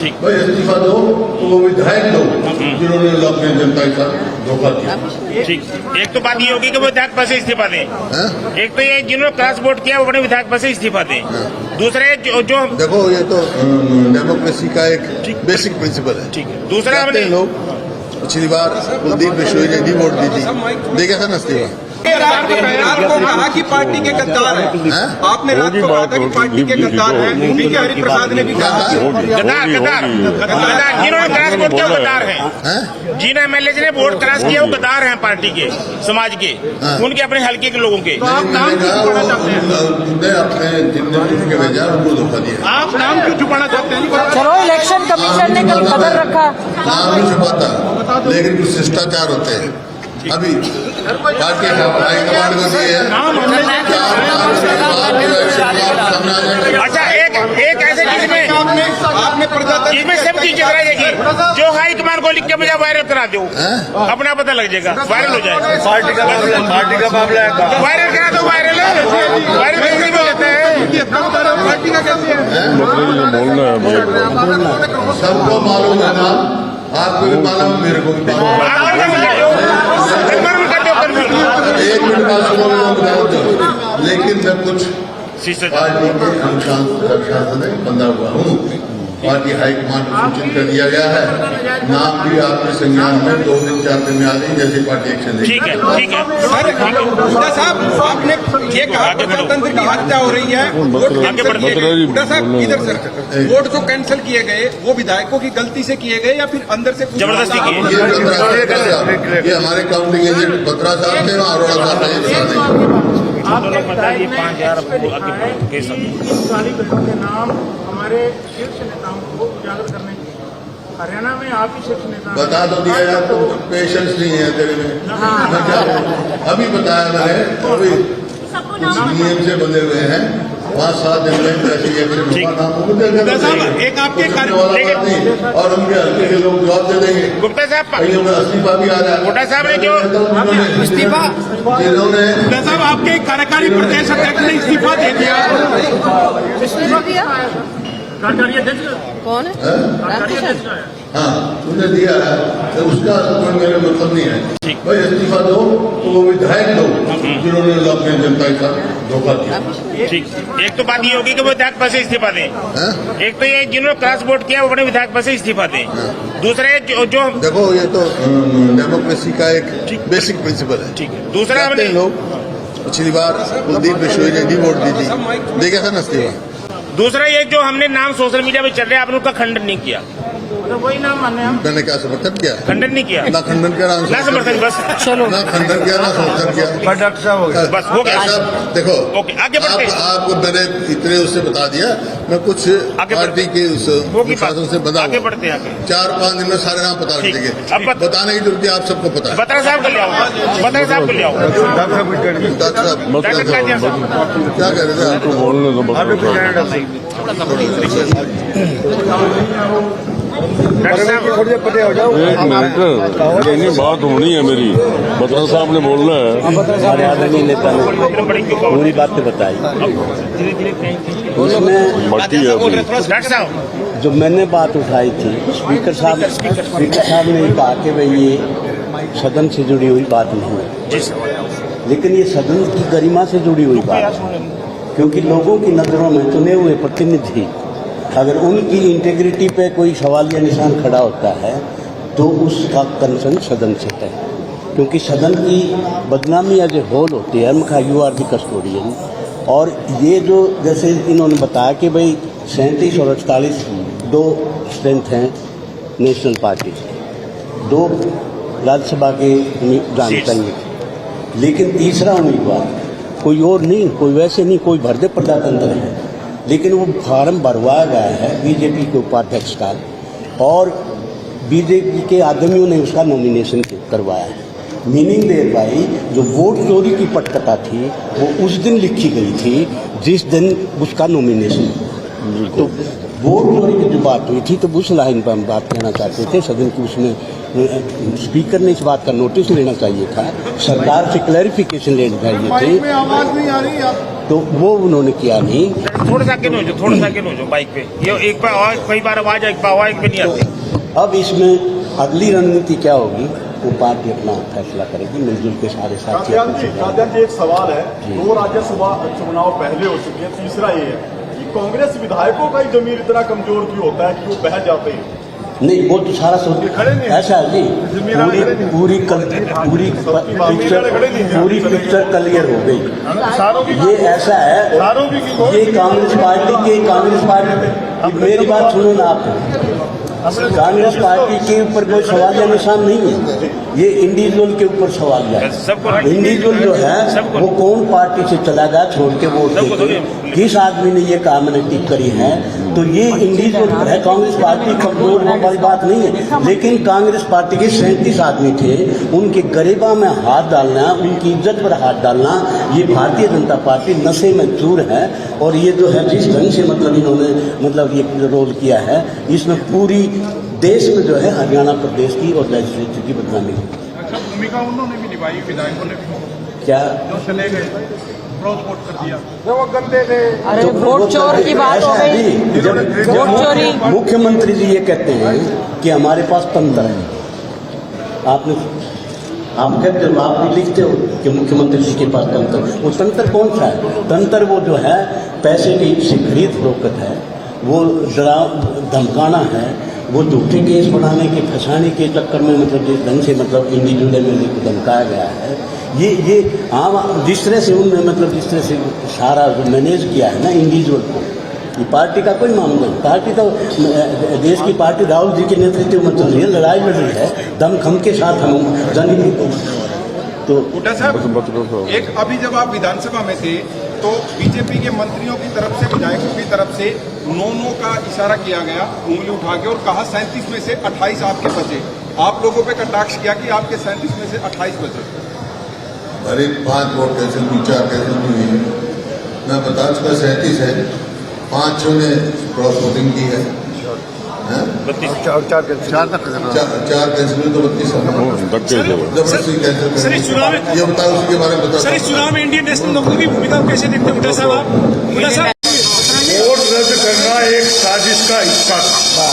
भाई इस्तीफा दो तो वो विधायक दो जिन्होंने अपने जनता के साथ धोखा किया। ठीक, एक तो बात ये होगी कि वो विधायक पद से इस्तीफा दें। एक तो ये जिन्होंने क्रॉस वोट किया वो अपने विधायक पद से इस्तीफा दें। दूसरे जो देखो ये तो डेमोक्रेसी का एक बेसिक प्रिंसिपल है। ठीक है। दूसरा हमने लोग पिछली बार कुलदीप बिश्नोई ने डी वोट दी थी, देखा था ना इस्तीफा। रात को कहा कि पार्टी के गद्दार हैं। आपने रात को कहा था कि पार्टी के गद्दार हैं। यूपी के हरिप्रसाद ने भी कहा गद्दार जिन्होंने क्रॉस वोट किया वो गद्दार हैं। जिन एमएलए ने वोट क्रॉस किया वो गद्दार हैं पार्टी के, समाज के, उनके अपने हल्के के लोगों के। अपने जितने भेजा उनको धोखा दिया। आप नाम क्यों छुपाना चाहते हैं? चलो इलेक्शन कमीशन ने कल कदर रखा। नाम नहीं छुपाता, लेकिन कुछ शिष्टाचार होते हैं। अभी पार्टी हाईकमांड को दिए अच्छा, एक ऐसे जिसमें इसमें सब चीजें कराई जाएगी। जो हाईकमांड को लिख के मुझे वायरल करा दो, अपना पता लग जाएगा, वायरल हो जाएगा। पार्टी का मामला है, वायरल करा दो। वायरल कैसे भी होता है? पार्टी का कैसे सबको मालूम है ना, आपको भी मालूम है, मेरे को भी एक मिनट बाद सुनो, लेकिन मैं कुछ पार्टी के अनुशासन में बंधा हुआ हूँ। पार्टी हाईकमांड को सूचित कर दिया गया है, नाम भी आपके संज्ञान में 2 दिन 4 दिन में आ गई, जैसे पार्टी एक्शन लेगी। ठीक है, ठीक है। हुड्डा साहब, आपने ये कहा लोकतंत्र की हत्या हो रही है। हुड्डा साहब इधर सर, वोट जो कैंसिल किए गए वो विधायकों की गलती से किए गए या फिर अंदर से जबरदस्ती किए? ये हमारे काउंटिंग एजेंट बत्रा साहब थे, अरोड़ा साहब थे। दोनों बताइए 5,000 के नाम हमारे शीर्ष नेताओं को उजागर करने के लिए हरियाणा में आप ही शीर्ष नेता बता दो दिया यार, तो पेशेंस नहीं है तेरे में। मैं क्या अभी बताया मैंने, अभी नियम से बंधे हुए हैं। 5-7 दिन में ऐसी एक आपके और उनके हल्के के लोग जवाब दे देंगे। गुप्ता साहब, कहीं में इस्तीफा भी आ रहा है। गुप्ता साहब ने जो इस्तीफा, जिन्होंने गुप्ता साहब आपके कार्यकारी प्रदेश अध्यक्ष ने इस्तीफा दे दिया। इस्तीफा दिया? कौन है? हाँ, उन्हें दिया है, तो उसका कोई मेरा मतलब नहीं है। भाई इस्तीफा दो तो वो विधायक दो जिन्होंने अपने जनता के साथ धोखा किया। ठीक, एक तो बात ये होगी कि वो विधायक पद से इस्तीफा दें। एक तो ये जिन्होंने क्रॉस वोट किया वो अपने विधायक पद से इस्तीफा दें। दूसरे जो देखो ये तो डेमोक्रेसी का एक बेसिक प्रिंसिपल है। ठीक है। दूसरा हमने लोग पिछली बार कुलदीप बिश्नोई ने डी वोट दी थी, देखा था ना इस्तीफा। दूसरा ये जो हमने नाम सोशल मीडिया में चल रहे हैं, आपने उसका खंडन नहीं किया। वही नाम माने हम। मैंने क्या समर्थन किया? खंडन नहीं किया, ना खंडन किया ना समर्थन, बस चलो ना खंडन किया ना समर्थन किया। डॉक्टर साहब हो गया, बस हो गया साहब। देखो ओके, आगे बढ़ते हैं। आपको मैंने इतने उससे बता दिया, मैं कुछ पार्टी के उस शासन से बता, आगे बढ़ते हैं। 4-5 दिन में सारे नाम पता लग जाएंगे। अब बताने की जरूरत है, आप सबको पता है। बत्रा साहब को ले आओ, बत्रा साहब को ले आओ। डॉक्टर साहब क्या कह रहे थे आपको बोलने दो। एक मिनट, यही बात होनी है मेरी। बत्रा साहब ने बोलना है। नहीं लेता पूरी बात तो बताई। डॉक्टर साहब, जो मैंने बात उठाई थी, स्पीकर साहब ने कहा कि भाई ये सदन से जुड़ी हुई बात नहीं है, लेकिन ये सदन की गरिमा से जुड़ी हुई बात है। क्योंकि लोगों की नजरों में चुने हुए प्रतिनिधि अगर उनकी इंटेग्रिटी पे कोई सवाल या निशान खड़ा होता है तो उसका कंसर्न सदन से है। क्योंकि सदन की बदनामी एज ए होल होती है। हम कहा यू आर द कस्टोडियन। और ये जो जैसे इन्होंने बताया कि भाई 37 और 48 2 स्ट्रेंथ हैं नेशनल पार्टी से, 2 राज्यसभा के जानते, लेकिन तीसरा उम्मीदवार कोई और नहीं, कोई वैसे नहीं, कोई भरदे प्रजातंत्र है, लेकिन वो फार्म भरवाया गया है बीजेपी के उपाध्यक्ष का और बीजेपी के आदमियों ने उसका नॉमिनेशन करवाया है। मीनिंग देयर बाई जो वोट चोरी की पटकथा थी वो उस दिन लिखी गई थी जिस दिन उसका नॉमिनेशन। तो वोट चोरी की जो बात हुई थी तो उस लाइन पर हम बात कहना चाहते थे। सदन की उसमें स्पीकर ने इस बात का नोटिस लेना चाहिए था, सरकार से क्लैरिफिकेशन लेनी चाहिए थी। आवाज नहीं आ रही। तो वो उन्होंने किया नहीं। थोड़ा सा आगे नोचो बाइक पे, ये एक बार आवाज, कई बार आवाज एक पे नहीं आती। तो अब इसमें अगली रणनीति क्या होगी, वो पार्टी अपना फैसला करेगी मिलजुल के सारे साथी। कादियान जी, एक सवाल है, 2 राज्यसभा चुनाव पहले हो चुके हैं, तीसरा ये है कि कांग्रेस विधायकों का ही जमीर इतना कमजोर क्यों होता है कि वो बह जाते हैं? नहीं, वो तो सारा सोच ऐसा है जी, पूरी पिक्चर क्लियर हो गई। ये ऐसा है, ये कांग्रेस पार्टी मेरी बात सुनो ना आप, कांग्रेस पार्टी के ऊपर कोई सवाल या निशान नहीं है, ये इंडिविजुअल के ऊपर सवाल है। इंडिविजुअल जो है वो कौन पार्टी से चला गया छोड़ के वोट देके, किस आदमी ने ये कामनेटी करी है, तो ये इंडिविजुअल है। कांग्रेस पार्टी कमजोर वाली बात नहीं है, लेकिन कांग्रेस पार्टी के 37 आदमी थे, उनके गरीबा में हाथ डालना, उनकी इज्जत पर हाथ डालना, ये भारतीय जनता पार्टी नशे में चूर है। और ये जो है जिस ढंग से मतलब इन्होंने ये रोल किया है, इसमें पूरी देश में जो है हरियाणा प्रदेश की और लेजिस्लेचर की बदनामी है। अच्छा, भूमिका उन्होंने भी निभाई, विधायकों ने भी, क्या जो चले गए क्रॉस वोट कर दिया, वो गंदे थे। अरे वोट चोर की बात हो गई, वोट चोरी। मुख्यमंत्री जी ये कहते हैं कि हमारे पास तंत्र है। आप कहते हो, आप भी लिखते हो कि मुख्यमंत्री जी के पास तंत्र, वो तंत्र कौन सा है? तंत्र वो जो है पैसे की से खरीद फरोख्त है, वो डरा धमकाना है, वो झूठे केस बनाने के फंसाने के चक्कर में मतलब जिस ढंग से मतलब इंडिविजुअल एमएलए को धमकाया गया है, ये आम जिस तरह से उनने मतलब जिस तरह से सारा मैनेज किया है ना इंडिविजुअल को, ये पार्टी का कोई मामला नहीं। पार्टी तो देश की पार्टी राहुल जी के नेतृत्व में चल रही है, लड़ाई लड़ रही है दमखम के साथ। हम तो हुड्डा साहब, एक अभी जब आप विधानसभा में थे तो बीजेपी के मंत्रियों की तरफ से, विधायकों की तरफ से नो का इशारा किया गया उंगली उठा के, और कहा 37 में से 28 आपके बचे। आप लोगों पे कटाक्ष किया कि आपके 37 में से 28 बचे। अरे 5 वोट कैंसिल हुई, 4 कैंसिल हुई है, मैं बता चुका 37 है, 5 ने क्रॉस वोटिंग की है, 4 कैंसिल हुई तो 32 जबरदस्ती कैंसिल। ये बताओ उसके बारे में बताओ। सर, इस चुनाव में इंडियन नेशनल लोकदल की भूमिका कैसे देखते हैं साहब आप? वोट रद्द करना एक साजिश का हिस्सा था।